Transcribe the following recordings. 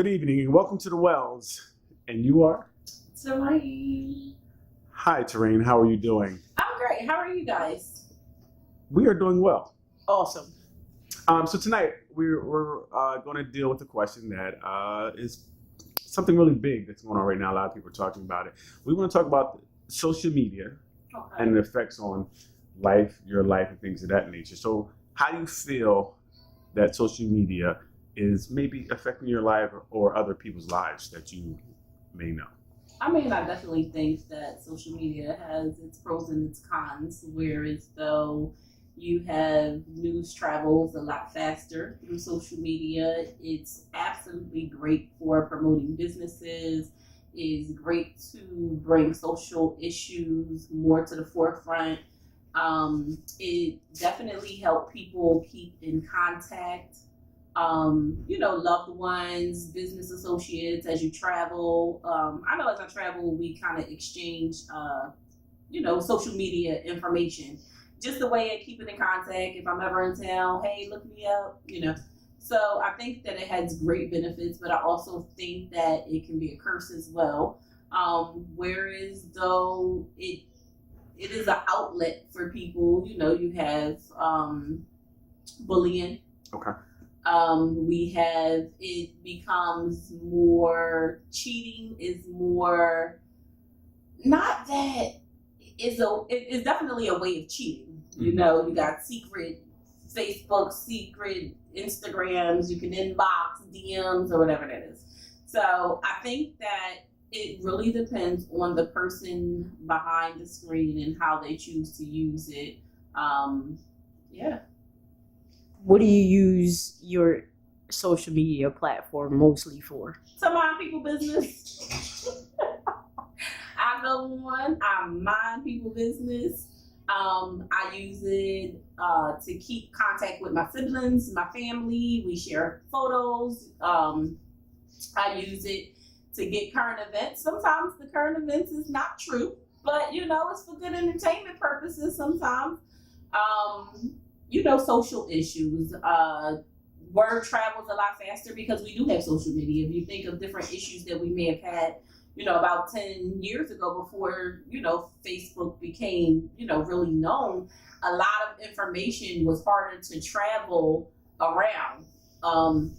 Good evening and welcome to the Wells. And you are? Terrain. Hi, Terrain. How are you doing? I'm great. How are you guys? We are doing well. Awesome. So tonight we're going to deal with a question that is something really big that's going on right now. A lot of people are talking about it. We want to talk about social media and the effects on your life, and things of that nature. So how do you feel that social media is maybe affecting your life or other people's lives that you may know? I mean, I definitely think that social media has its pros and its cons, whereas though you have news travels a lot faster through social media. It's absolutely great for promoting businesses. It's great to bring social issues more to the forefront. It definitely helped people keep in contact. Loved ones, business associates as you travel. I know as I travel, we kind of exchange, social media information. Just the way of keeping in contact. If I'm ever in town, hey, look me up, So I think that it has great benefits, but I also think that it can be a curse as well. Whereas though it is an outlet for people, you have bullying. Okay. It becomes more cheating is more, not that it's definitely a way of cheating. Mm-hmm. You got secret Facebook, secret Instagrams, you can inbox DMs or whatever that is. So I think that it really depends on the person behind the screen and how they choose to use it. Yeah. What do you use your social media platform mostly for? To mind people business. I go on, I mind people business. I use it to keep contact with my siblings, my family. We share photos. I use it to get current events. Sometimes the current events is not true, but it's for good entertainment purposes sometimes. Social issues. Word travels a lot faster because we do have social media. If you think of different issues that we may have had, about 10 years ago before, Facebook became, really known, a lot of information was harder to travel around.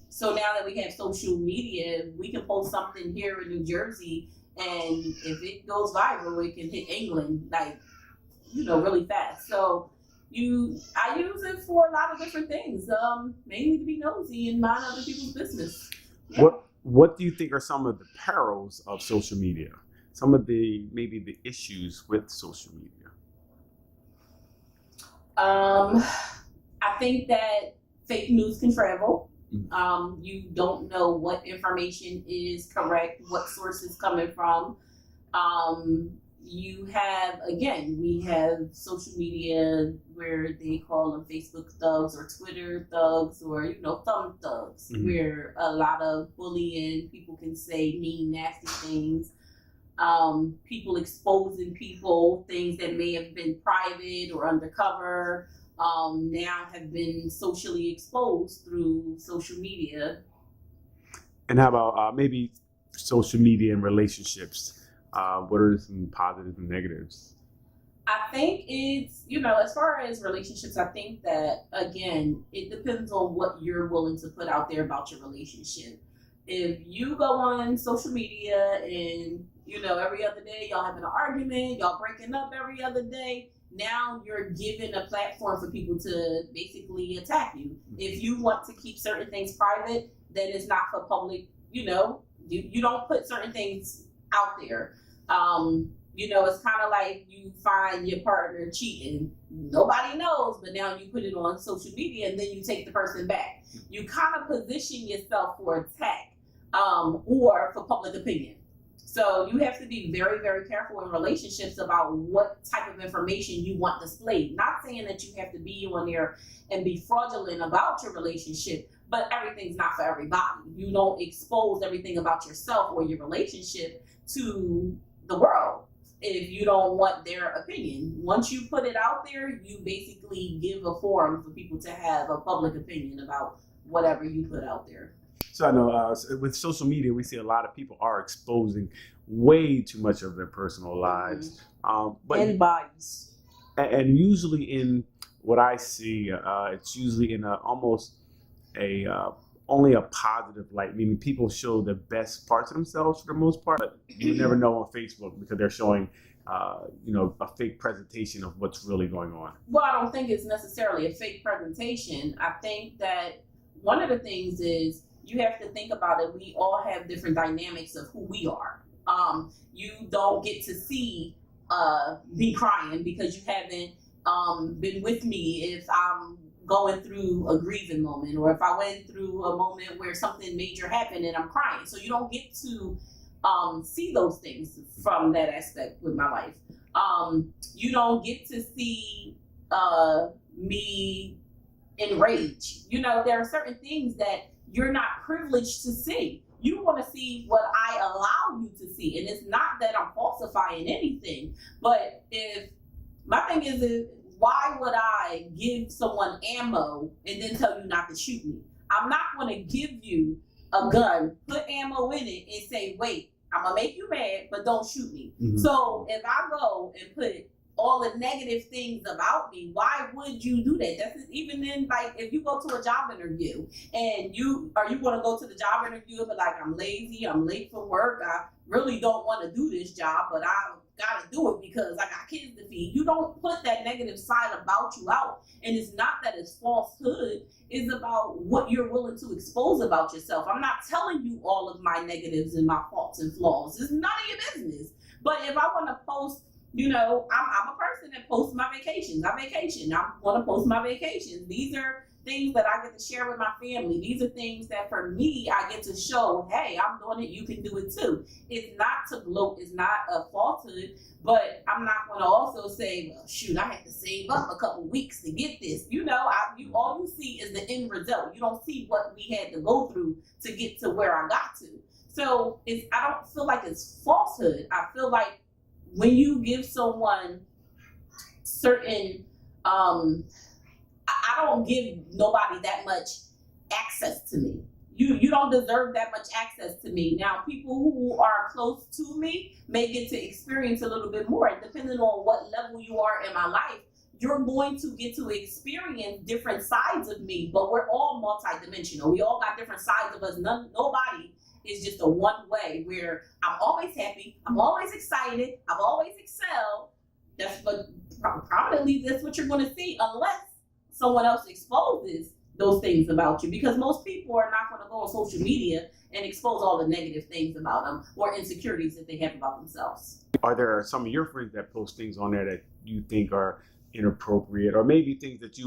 So now that we have social media, we can post something here in New Jersey, and if it goes viral, it can hit England, really fast. So I use it for a lot of different things, mainly to be nosy and mind other people's business. Yeah. What do you think are some of the perils of social media? Some of maybe the issues with social media? I think that fake news can travel. Mm-hmm. You don't know what information is correct, what source is coming from. We have social media where they call them Facebook thugs or Twitter thugs or, thumb thugs, mm-hmm. where a lot of bullying, people can say mean, nasty things. People exposing people, things that may have been private or undercover, now have been socially exposed through social media. And how about maybe social media and relationships? What are some positives and negatives? I think it's, as far as relationships, I think that, again, it depends on what you're willing to put out there about your relationship. If you go on social media and, every other day y'all having an argument, y'all breaking up every other day, now you're giving a platform for people to basically attack you. If you want to keep certain things private, then it's not for public, you don't put certain things out there. It's kind of like you find your partner cheating. Nobody knows, but now you put it on social media and then you take the person back. You kind of position yourself for attack, or for public opinion. So you have to be very, very careful in relationships about what type of information you want displayed. Not saying that you have to be on there and be fraudulent about your relationship, but everything's not for everybody. You don't expose everything about yourself or your relationship to the world if you don't want their opinion. Once you put it out there, you basically give a forum for people to have a public opinion about whatever you put out there. So I know with social media, we see a lot of people are exposing way too much of their personal lives, but And bodies. and usually in what I see, it's usually in almost a only a positive light, meaning people show the best parts of themselves for the most part. But you never know on Facebook because they're showing, a fake presentation of what's really going on. Well, I don't think it's necessarily a fake presentation. I think that one of the things is you have to think about it. We all have different dynamics of who we are. You don't get to see me crying because you haven't been with me if I'm going through a grieving moment, or if I went through a moment where something major happened and I'm crying. So you don't get to see those things from that aspect with my life. You don't get to see me enraged. There are certain things that you're not privileged to see. You want to see what I allow you to see. And it's not that I'm falsifying anything, but if my thing is why would I give someone ammo and then tell you not to shoot me? I'm not going to give you a gun, put ammo in it, and say, wait, I'm going to make you mad, but don't shoot me. Mhm. So if I go and put all the negative things about me, why would you do that? That's even in, like, if you go to a job interview and you going to go to the job interview and be like, I'm lazy, I'm late for work, I really don't want to do this job, but I gotta do it because I got kids to feed. You don't put that negative side about you out. And it's not that it's falsehood, it's about what you're willing to expose about yourself. I'm not telling you all of my negatives and my faults and flaws. It's none of your business. But if I want to post, I'm a person that posts my vacations. I vacation. I want to post my vacations. These are things that I get to share with my family. These are things that for me, I get to show, hey, I'm doing it, you can do it too. It's not to gloat, it's not a falsehood, but I'm not going to also say, well, shoot, I had to save up a couple weeks to get this. All you see is the end result. You don't see what we had to go through to get to where I got to. So I don't feel like it's falsehood. I feel like when you give someone certain, I don't give nobody that much access to me. You don't deserve that much access to me. Now, people who are close to me may get to experience a little bit more. Depending on what level you are in my life, you're going to get to experience different sides of me, but we're all multidimensional. We all got different sides of us. Nobody is just a one way where I'm always happy, I'm always excited, I've always excelled. That's what prominently that's what you're going to see unless someone else exposes those things about you, because most people are not going to go on social media and expose all the negative things about them or insecurities that they have about themselves. Are there some of your friends that post things on there that you think are inappropriate, or maybe things that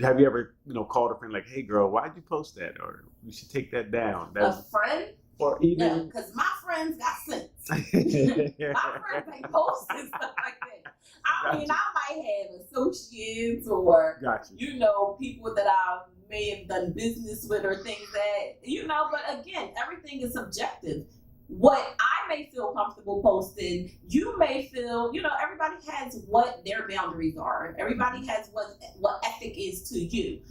have you ever called a friend like, hey girl, why'd you post that, or you should take that down? A friend? Or even no, because my friends got sense. My friends ain't posting stuff like that. I mean, I might have associates or people that I may have done business with or things that but again, everything is subjective. What I may feel comfortable posting, you may feel, everybody has what their boundaries are. Everybody has what ethic is to you.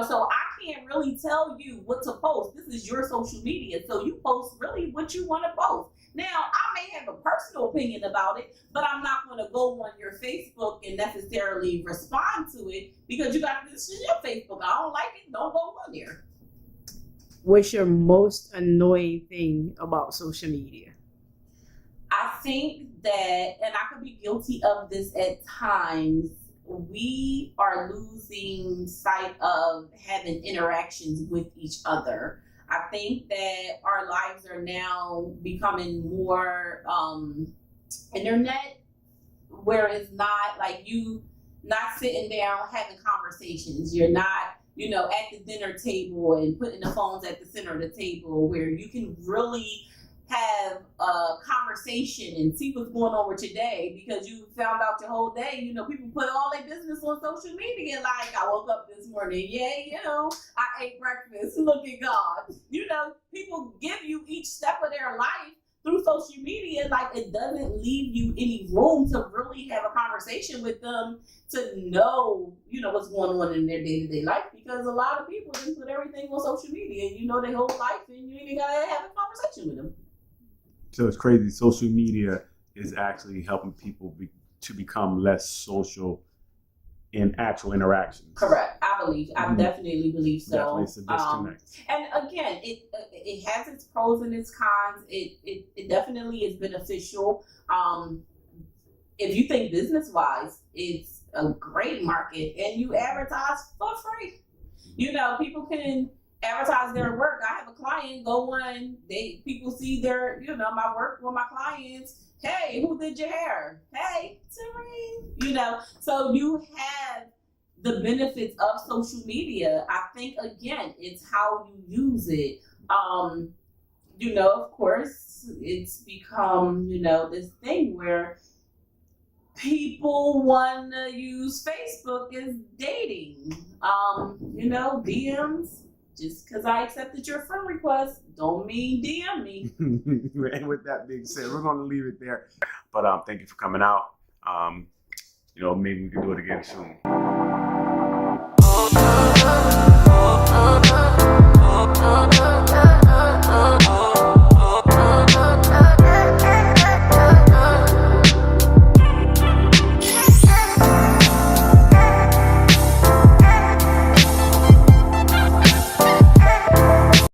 So I can't really tell you what to post. This is your social media, so you post really what you want to post. Now, I may have a personal opinion about it, but I'm not going to go on your Facebook and necessarily respond to it because this is your Facebook. I don't like it, don't go on there. What's your most annoying thing about social media? I think that, and I could be guilty of this at times, we are losing sight of having interactions with each other. I think that our lives are now becoming more internet, where it's not like you not sitting down having conversations. You're not at the dinner table and putting the phones at the center of the table where you can really have a conversation and see what's going on with your day, because you found out your whole day. People put all their business on social media. Like, I woke up this morning, I ate breakfast, look at God. People give you each step of their life through social media. Like, it doesn't leave you any room to really have a conversation conversation with them to know, what's going on in their day-to-day life, because a lot of people just put everything on social media and their whole life, and you ain't gotta have a conversation with them. So it's crazy. Social media is actually helping people to become less social in actual interactions. Correct. I definitely believe so. Definitely, it's a disconnect. And again, it has its pros and its cons. It definitely is beneficial. If you think business wise, it's a great market, and you advertise for free. People can advertise their work. I have a client go on, people see their, my work with my clients. Hey, who did your hair? Hey, Serene. So you have the benefits of social media. I think, again, it's how you use it. Of course, it's become, this thing where people want to use Facebook as dating. DMs. Just because I accepted your friend request don't mean DM me. And with that being said, we're going to leave it there. But thank you for coming out. Maybe we can do it again soon.